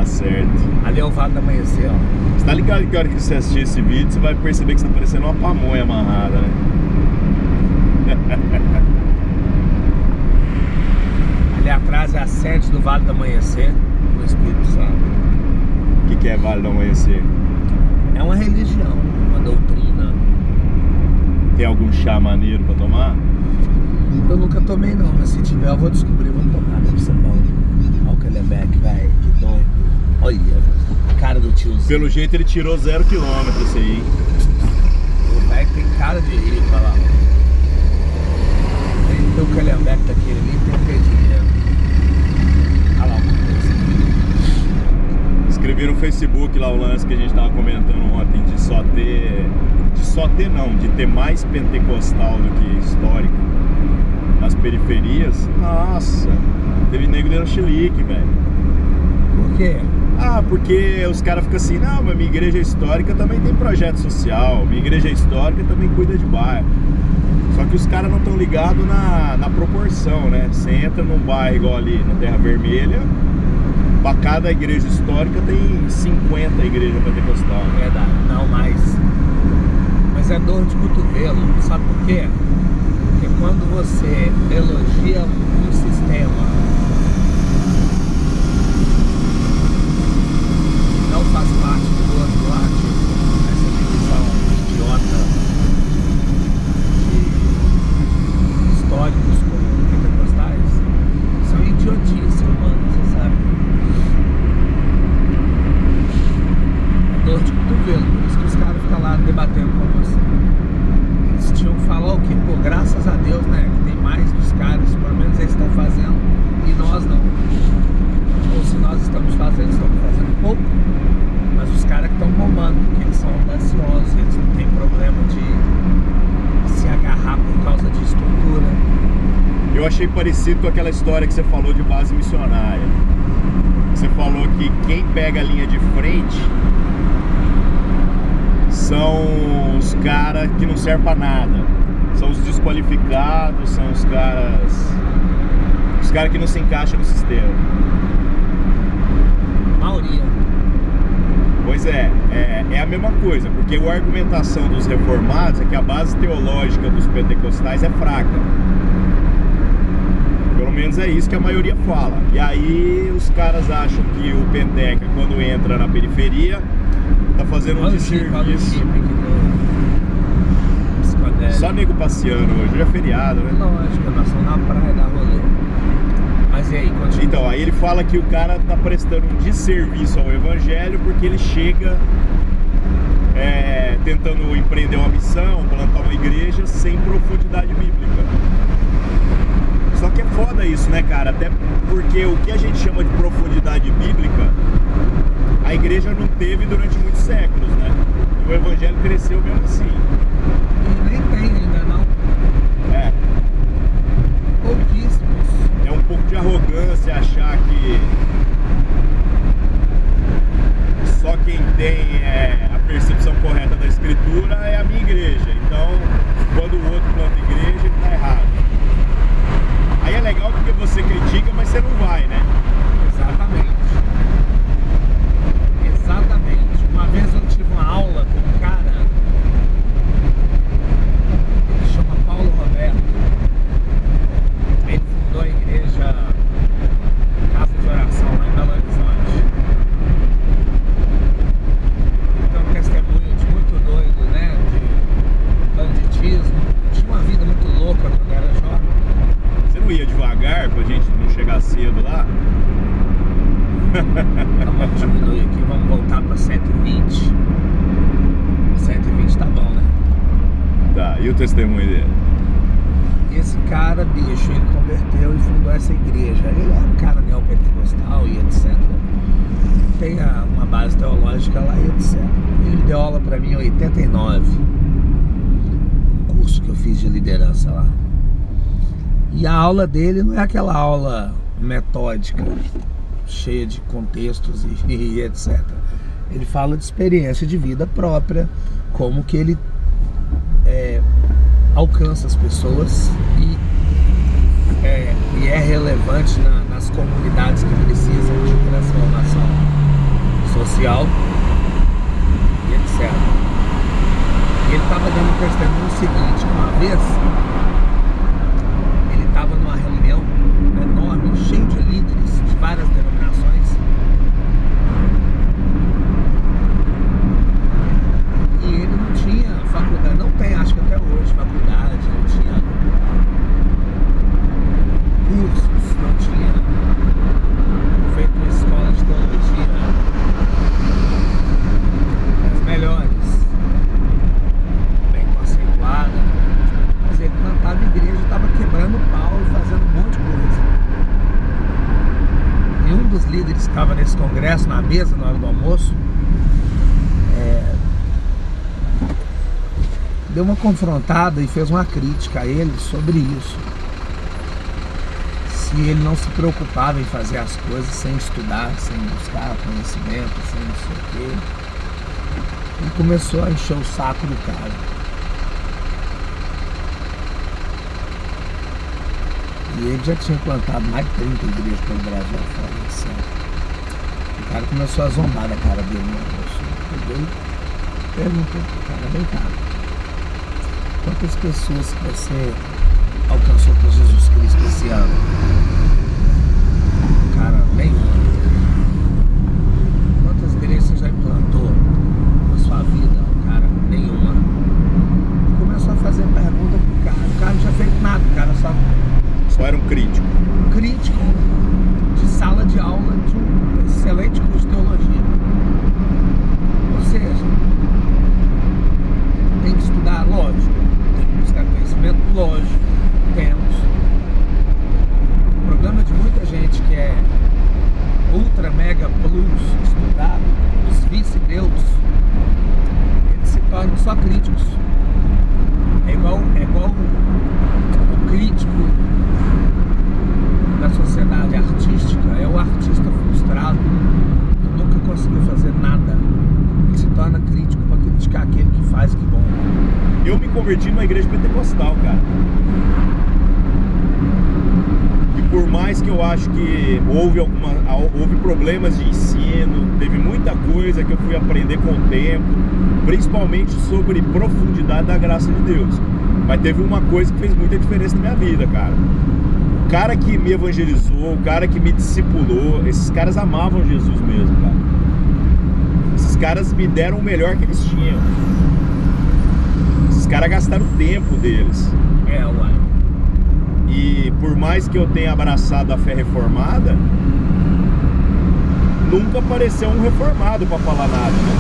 Tá certo. Ali é o Vale do Amanhecer, ó. Você tá ligado que a hora que você assistir esse vídeo, você vai perceber que você tá parecendo uma pamonha amarrada, né? Ali atrás é a sede do Vale do Amanhecer, no Espírito Santo. O que é Vale do Amanhecer? É uma religião, uma doutrina. Tem algum chá maneiro pra tomar? Eu nunca tomei não, mas se tiver eu vou descobrir, vamos tomar, deve ser bom. Olha o Calhambeque, velho, que doido. Olha, cara do tiozinho. Pelo jeito ele tirou 0 km esse aí. O velho tem cara de rico, olha lá. Tem o Calhambeque daquele ali, tem que ter dinheiro. Olha lá o Escrevi no Facebook lá o lance que a gente tava comentando ontem de só ter não, de ter mais pentecostal do que histórico nas periferias. Nossa, teve nego dando chilique, velho. Por quê? Ah, porque os caras ficam assim, não, mas minha igreja histórica também tem projeto social, minha igreja histórica também cuida de bairro. Só que os caras não estão ligados na proporção, né? Você entra num bairro igual ali na Terra Vermelha, pra cada igreja histórica tem 50 igrejas pentecostal. Verdade, não mais. Mas é dor de cotovelo, sabe por quê? Porque quando você elogia um sistema, não faz parte do outro lado, essa divisão idiota de históricos como pentecostais, são idiotices humanas, você sabe? É dor de cotovelo, por isso que os caras ficam lá debatendo com você. Eles tinham que falar o quê? Pô, graças a Deus, né? Que tem mais dos caras, pelo menos eles estão fazendo e nós não. Ou se nós estamos fazendo pouco, mas os caras que estão bombando, porque eles são audaciosos, eles não têm problema de se agarrar por causa de estrutura. Eu achei parecido com aquela história que você falou de base missionária. Você falou que quem pega a linha de frente são os caras que não servem pra nada. São os desqualificados, são os caras que não se encaixam no sistema. Maioria. Pois é a mesma coisa, porque a argumentação dos reformados é que a base teológica dos pentecostais é fraca. Pelo menos é isso que a maioria fala. E aí os caras acham que o penteca, quando entra na periferia, tá fazendo um desserviço. Só nego passeando hoje, hoje é feriado, né? Lógico, nós estamos na praia, da rolê. Mas e aí, continua. Então, aí ele fala que o cara tá prestando um desserviço ao evangelho porque ele chega tentando empreender uma missão, plantar uma igreja sem profundidade bíblica. Só que é foda isso, né, cara? Até porque o que a gente chama de profundidade bíblica, a igreja não teve durante muitos séculos, né? E o evangelho cresceu mesmo assim. E nem tem ainda, não. É. Pouquíssimos. É um pouco de arrogância achar que só quem tem a percepção correta da escritura é a minha igreja. Então, quando o outro planta igreja, ele tá errado. Aí é legal porque você critica, mas você não vai, né? Exatamente. Exatamente. Uma vez eu tive uma aula com um cara, ele chama Paulo Roberto. Ele fundou a igreja Casa de Oração lá em Belo Horizonte. Ele tem um testemunho de muito doido, né? De banditismo. Tinha uma vida muito louca quando era jovem. Você não ia devagar pra gente não chegar cedo lá? Então vamos diminuir aqui, vamos voltar pra 120. 120 tá bom, né? Tá, e o testemunho dele? Esse cara, bicho, ele converteu e fundou essa igreja. Ele é um cara neopentecostal e etc. Tem uma base teológica lá e etc. Ele deu aula pra mim em 89. Um curso que eu fiz de liderança lá. E a aula dele não é aquela aula metódica, cheia de contextos e etc. Ele fala de experiência de vida própria, como que ele alcança as pessoas e é relevante nas comunidades que precisam de transformação. social e etc. E ele estava dando um testemunho seguinte: uma vez ele estava numa reunião enorme, cheio de líderes de várias denominações, e ele não tinha faculdade, não tem, acho que até hoje, faculdade, não tinha cursos, não tinha feito uma escola de teologia das melhores, bem conceituada, mas ele plantava igreja, estava quebrando o pau e fazendo um monte de coisa. E um dos líderes que estava nesse congresso, na mesa, na hora do almoço, deu uma confrontada e fez uma crítica a ele sobre isso. Se ele não se preocupava em fazer as coisas sem estudar, sem buscar conhecimento, sem não sei o quê. Ele começou a encher o saco do cara. E ele já tinha plantado mais de 30 igrejas pelo Brasil fora, etc. O cara começou a zombar da cara dele no almoço. Ele perguntou pro cara: vem cá, quantas pessoas que você alcançou por Jesus Cristo esse ano? Cara, nenhuma. Quantas igrejas você já implantou na sua vida? Cara, nenhuma. Começou a fazer pergunta pro cara. O cara não tinha feito nada, o cara só era um crítico. Crítico de sala de aula de um excelente curso de teologia. Ou seja, tem que estudar, lógico. Tem que buscar conhecimento, lógico. Temos. O problema de muita gente que é ultra, mega, plus estudado, os vice-deus, eles se tornam só críticos. É igual o crítico da sociedade artística, é o artista frustrado que nunca conseguiu fazer nada. Ele se torna crítico para criticar aquele que faz que bom. Eu me converti numa igreja pentecostal, cara. E por mais que eu acho que houve problemas de ensino, teve muita coisa que eu fui aprender com o tempo, principalmente sobre profundidade da graça de Deus. Mas teve uma coisa que fez muita diferença na minha vida, cara. O cara que me evangelizou, o cara que me discipulou, esses caras amavam Jesus mesmo, cara. Esses caras me deram o melhor que eles tinham. Esses caras gastaram o tempo deles. Ué. E por mais que eu tenha abraçado a fé reformada, nunca apareceu um reformado para falar nada, né?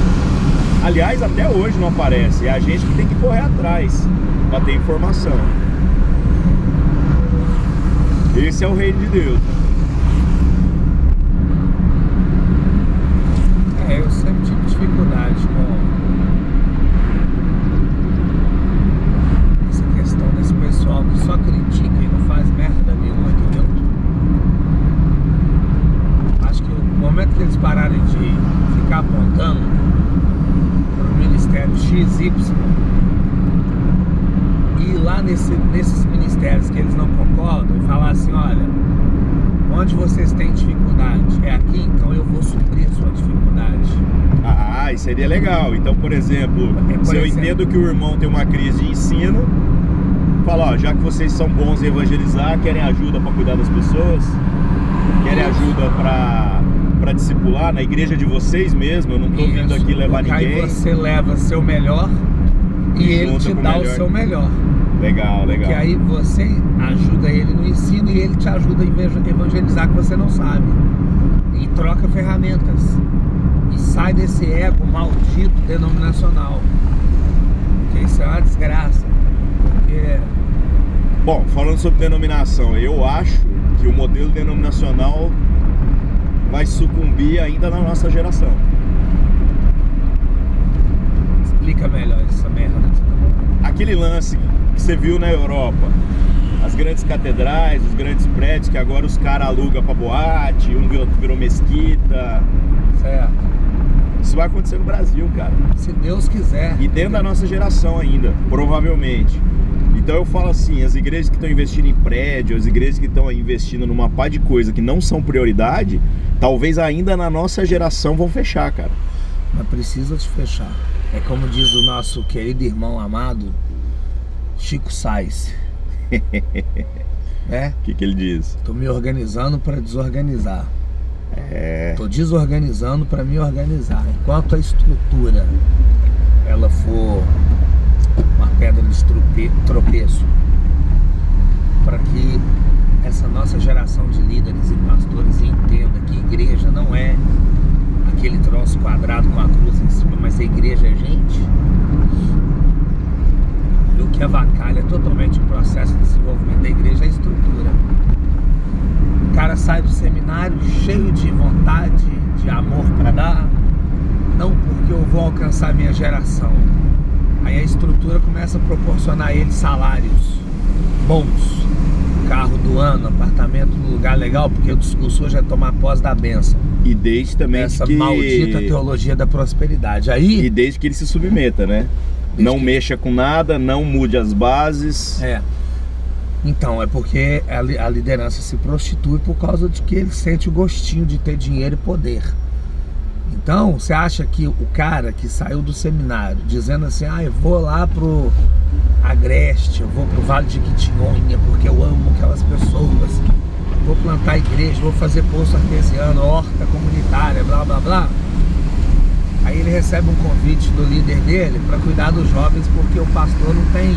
Aliás, até hoje não aparece. É a gente que tem que correr atrás para ter informação. Esse é o reino de Deus. Eu sempre tive dificuldade com essa questão desse pessoal que só critica e não faz merda nenhuma, entendeu? Acho que o momento que eles pararem de ficar apontando para o ministério XY e ir lá nesses ministérios que eles não concordam e falar assim: olha, onde vocês têm dificuldade é aqui, então eu vou suprir a sua dificuldade. Ah, isso seria legal. Então, por exemplo, se eu entendo que o irmão tem uma crise de ensino, fala: ó, já que vocês são bons em evangelizar, querem ajuda para cuidar das pessoas, querem ajuda para discipular na igreja de vocês mesmo, eu não tô vindo aqui levar ninguém. Aí você leva seu melhor e ele te dá o seu melhor. Legal, legal. Porque aí você ajuda ele no ensino e ele te ajuda a evangelizar que você não sabe. E troca ferramentas. E sai desse ego maldito denominacional. Porque isso é uma desgraça. Porque... Bom, falando sobre denominação, eu acho que o modelo denominacional vai sucumbir ainda na nossa geração. Explica melhor essa merda. Aquele lance que você viu na Europa, as grandes catedrais, os grandes prédios que agora os caras alugam pra boate, um virou mesquita. Certo. Isso vai acontecer no Brasil, cara. Se Deus quiser. E dentro da nossa geração ainda, provavelmente. Então eu falo assim, as igrejas que estão investindo em prédio, as igrejas que estão investindo numa pá de coisa que não são prioridade, talvez ainda na nossa geração vão fechar, cara. Mas precisa de fechar. É como diz o nosso querido irmão amado, Chico Sainz. Né? O que ele diz? Tô me organizando para desorganizar. Tô desorganizando para me organizar. Enquanto a estrutura ela for uma pedra de tropeço para que essa nossa geração de líderes e pastores entenda que igreja não é aquele troço quadrado com a cruz em cima, mas a igreja é gente. E o que avacalha totalmente o processo de desenvolvimento da igreja é a estrutura. O cara sai do seminário cheio de vontade, de amor para dar, não porque eu vou alcançar a minha geração. Aí a estrutura começa a proporcionar a ele salários bons, carro do ano, apartamento num lugar legal, porque o discurso hoje é tomar posse da bênção. E desde também essa maldita teologia da prosperidade. Aí, e desde que ele se submeta, né? Não mexa com nada, não mude as bases. Então, é porque a liderança se prostitui por causa de que ele sente o gostinho de ter dinheiro e poder. Então, você acha que o cara que saiu do seminário dizendo assim, eu vou lá pro Agreste, eu vou pro Vale de Quitinhonha porque eu amo aquelas pessoas, vou plantar igreja, vou fazer poço artesiano, horta comunitária, blá blá blá. Aí ele recebe um convite do líder dele para cuidar dos jovens, porque o pastor não tem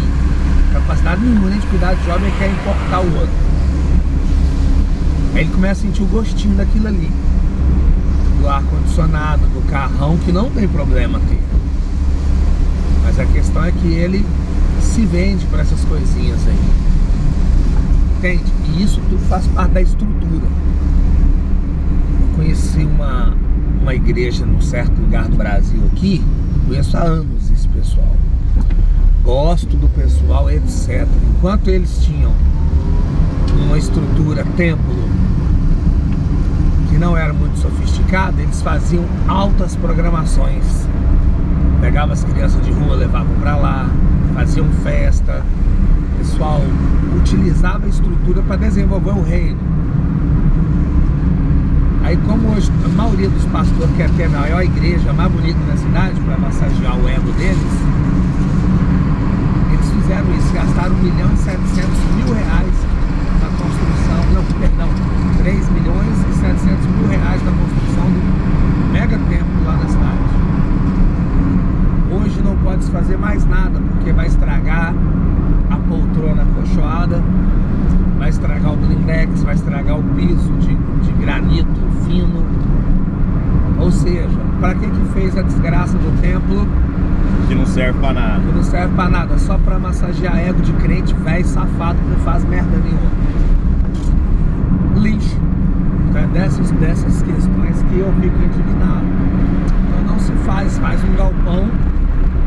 capacidade nenhuma nem de cuidar de jovem e quer importar o outro. Aí ele começa a sentir o gostinho daquilo ali, do ar-condicionado, do carrão, que não tem problema ter. Mas a questão é que ele se vende para essas coisinhas aí. Entende? E isso tudo faz parte da estrutura. Eu conheci uma igreja num certo lugar do Brasil aqui, conheço há anos esse pessoal. Gosto do pessoal, etc. Enquanto eles tinham uma estrutura, templo, que não era muito sofisticada, eles faziam altas programações. Pegavam as crianças de rua, levavam para lá, faziam festa. O pessoal utilizava a estrutura para desenvolver o reino. Aí, como hoje a maioria dos pastores quer ter a maior igreja, mais bonita da cidade, para massagear o ego deles, eles fizeram isso, gastaram R$1.700.000 na construção, não, perdão, R$3.700.000 na construção do mega templo lá na cidade. Hoje não pode se fazer mais nada, porque vai estragar a poltrona acolchoada, vai estragar o blindex, vai estragar o piso de granito fino. Ou seja, para que fez a desgraça do templo? Que não serve para nada. Que não serve para nada, só para massagear ego de crente velho safado que não faz merda nenhuma. Lixo. Então é dessas questões que eu fico indignado. Então não se faz um galpão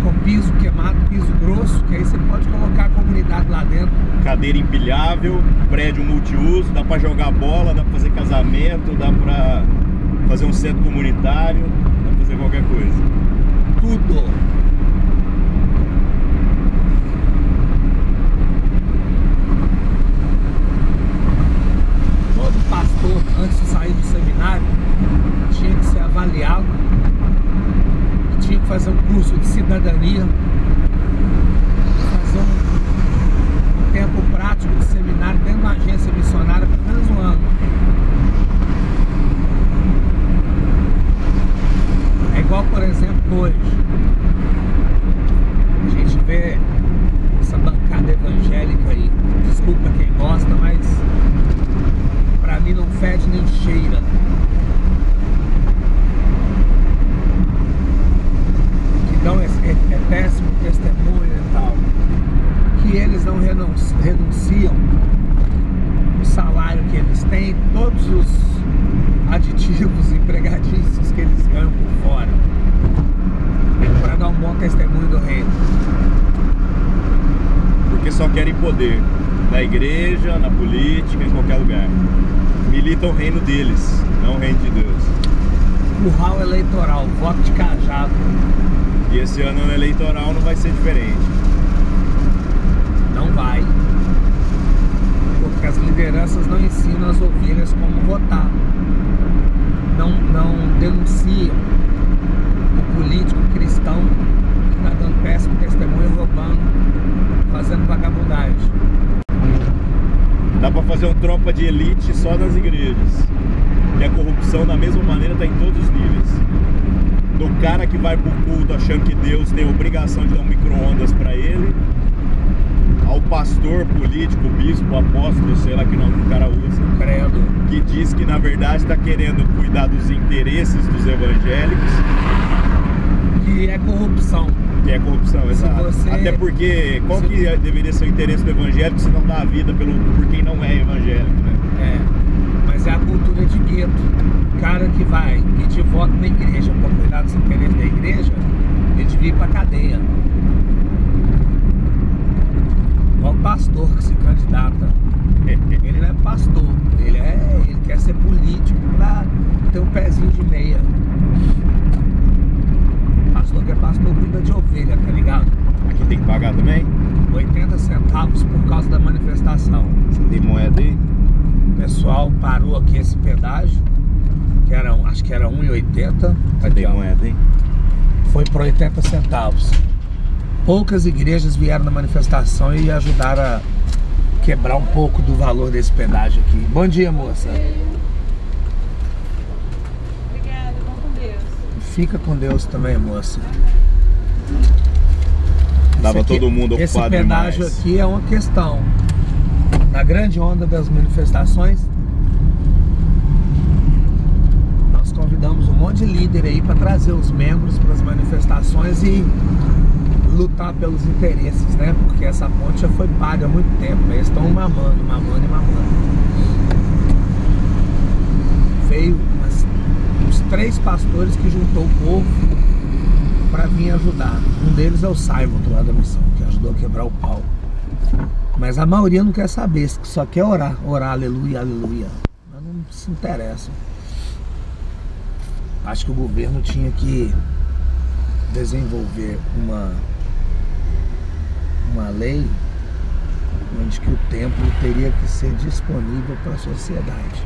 com piso queimado, piso grosso, que aí você pode colocar a comunidade lá dentro. Cadeira empilhável, prédio multiuso, dá pra jogar bola, dá pra fazer casamento, dá pra fazer um centro comunitário, dá pra fazer qualquer coisa. Tudo. Todo pastor, antes de sair do seminário, tinha que ser avaliado, tinha que fazer um curso de cidadania, fazer um tempo prático de seminário dentro de uma agência missionária por menos um ano. É igual, por exemplo, hoje a gente vê essa bancada evangélica aí, desculpa quem gosta, mas pra mim não fede nem cheira. Então é péssimo testemunho e tal, que eles não renunciam o salário que eles têm, todos os aditivos empregatícios que eles ganham por fora, para dar um bom testemunho do reino. Porque só querem poder, na igreja, na política, em qualquer lugar. Militam o reino deles, não o reino de Deus. Curral eleitoral, voto de cajado. E esse ano no eleitoral não vai ser diferente. Não vai. vai, porque as lideranças não ensinam as ovelhas como votar, não denunciam o político cristão que está dando péssimo testemunho, roubando, fazendo vagabundagem. Dá pra fazer um tropa de elite só nas igrejas. E a corrupção da mesma maneira tá em todos os níveis. Do cara que vai pro culto achando que Deus tem a obrigação de dar um micro-ondas pra ele, ao pastor, político, bispo, apóstolo, sei lá que nome o cara usa, Credo. que diz que na verdade está querendo cuidar dos interesses dos evangélicos. Que é corrupção. Que é corrupção, exato. você- Até porque, qual que deveria ser o interesse do evangélico se não dá a vida por quem não é evangélico, né? É, mas é a cultura de gueto. O cara que vai pedir voto na igreja para cuidar dos interesses da igreja, ele devia ir pra cadeia. Olha o pastor que se candidata. Ele não é pastor, ele quer ser político pra ter um pezinho de meia. Pastor que é pastor cuida de ovelha, tá ligado? Aqui tem que pagar também? 80 centavos por causa da manifestação. Você tem moeda aí? O pessoal parou aqui esse pedágio, que era, acho que era 1,80. Você tem moeda aí? Foi para 80 centavos. Poucas igrejas vieram na manifestação e ajudaram a quebrar um pouco do valor desse pedágio aqui. Bom dia, moça. Obrigada, vão com Deus. Fica com Deus também, moça. Tava Esse aqui- todo mundo Esse ocupado pedágio demais. aqui é uma questão. Na grande onda das manifestações, nós convidamos um monte de líder aí para trazer os membros para as manifestações e lutar pelos interesses, né? Porque essa ponte já foi paga há muito tempo, né? Eles estão mamando. Veio uns 3 pastores que juntou o povo para vir ajudar. Um deles é o Simon, do lado da missão, que ajudou a quebrar o pau. Mas a maioria não quer saber, só quer orar, aleluia, aleluia. Mas não se interessam. Acho que o governo tinha que desenvolver uma lei onde que o templo teria que ser disponível para a sociedade,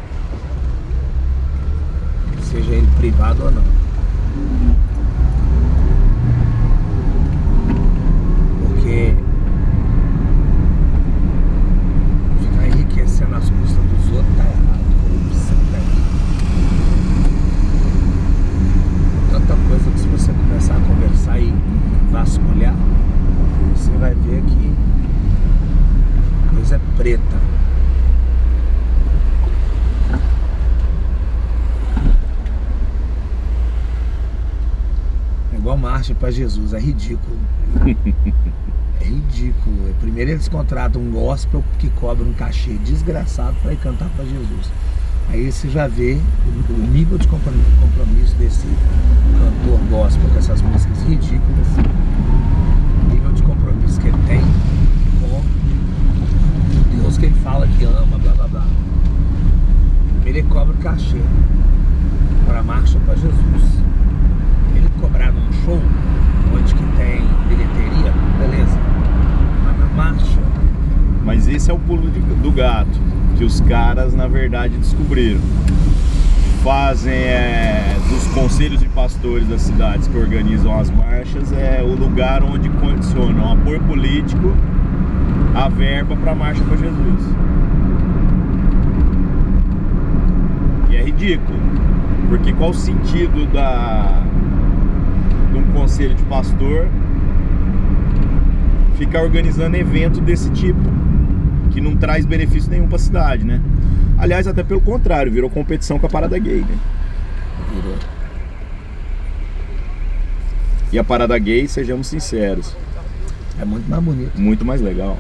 seja ele privado ou não. Porque ficar enriquecendo as custas dos outros tá errado, corrupção tá errado. Tanta coisa que se você começar a conversar e vasculhar, você vai ver que a coisa é preta. É igual marcha para Jesus, é ridículo. É ridículo. Primeiro eles contratam um gospel que cobra um cachê desgraçado para ir cantar para Jesus. Aí você já vê o nível de compromisso desse cantor gospel com essas músicas ridículas, o nível de compromisso que ele tem com Deus que ele fala que ama, blá blá blá. Ele cobra o cachê para a marcha para Jesus. Ele cobrar num show onde que tem bilheteria, beleza, mas na marcha. Mas esse é o pulo do gato que os caras na verdade descobriram. Fazem dos conselhos de pastores das cidades que organizam as marchas o lugar onde condicionam apoio político a verba para a marcha para Jesus. E é ridículo, porque qual o sentido de um conselho de pastor ficar organizando evento desse tipo, que não traz benefício nenhum para a cidade, né? Aliás, até pelo contrário, virou competição com a parada gay, né? Virou. E a parada gay, sejamos sinceros, É muito mais bonito. muito mais legal.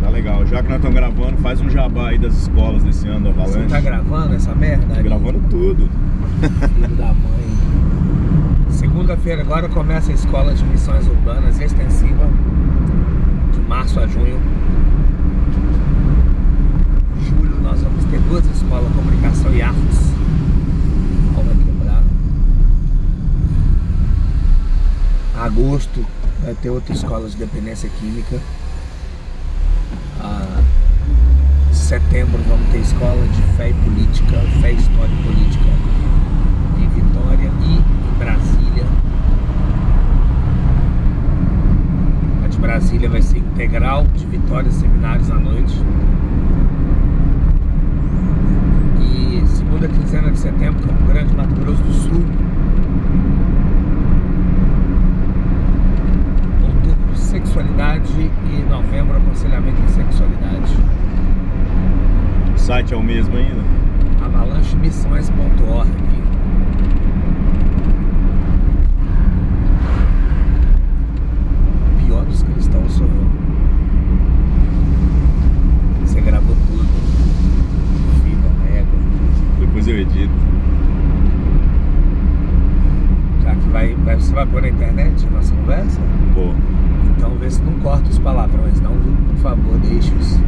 Tá legal, já que nós estamos gravando, faz um jabá aí das escolas desse ano do Você Avalanche. tá gravando essa merda? Tô gravando tudo. Filho da mãe. Segunda-feira agora começa a escola de missões urbanas extensiva, de março a junho. Julho nós vamos ter 2 escolas, comunicação e artes. Aula quebrar. Agosto Vai ter outra escola de dependência química. Em setembro vamos ter escola de fé e política, fé, história e política em Vitória e em Brasília. A de Brasília vai ser integral, de Vitória seminários à noite. E segunda quinzena de setembro, Campo Grande, Mato Grosso do Sul. Outubro, sexualidade, e novembro, aconselhamento em sexualidade. O site é o mesmo ainda? avalanchemissões.org. O pior dos cristãos sou eu. Você gravou tudo. Filho da égua. Depois eu edito. Já que você vai pôr na internet a nossa conversa? Pô. Então vê se não corta os palavrões, não, por favor, deixe-os.